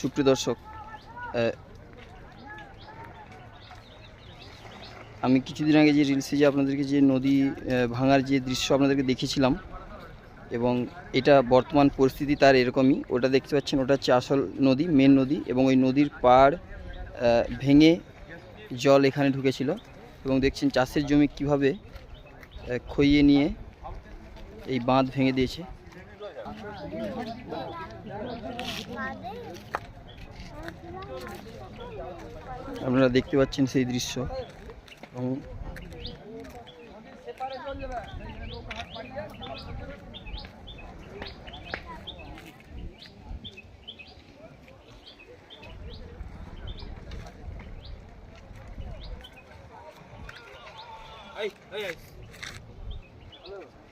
সুপ্রিয় দর্শক, আমি কিছুদিন আগে যে রিলসে যে আপনাদেরকে যে নদী ভাঙার যে দৃশ্য আপনাদেরকে দেখিয়েছিলাম, এবং এটা বর্তমান পরিস্থিতি তার এরকমই। ওটা দেখতে পাচ্ছেন, ওটা হচ্ছে আসল নদী, মেন নদী, এবং ওই নদীর পাড় ভেঙে জল এখানে ঢুকেছিল, এবং দেখছেন চাষের জমি কিভাবে ক্ষইয়ে নিয়ে এই বাঁধ ভেঙে দিয়েছে। আপনারা দেখতে পাচ্ছেন সেই দৃশ্য। এবং Hey,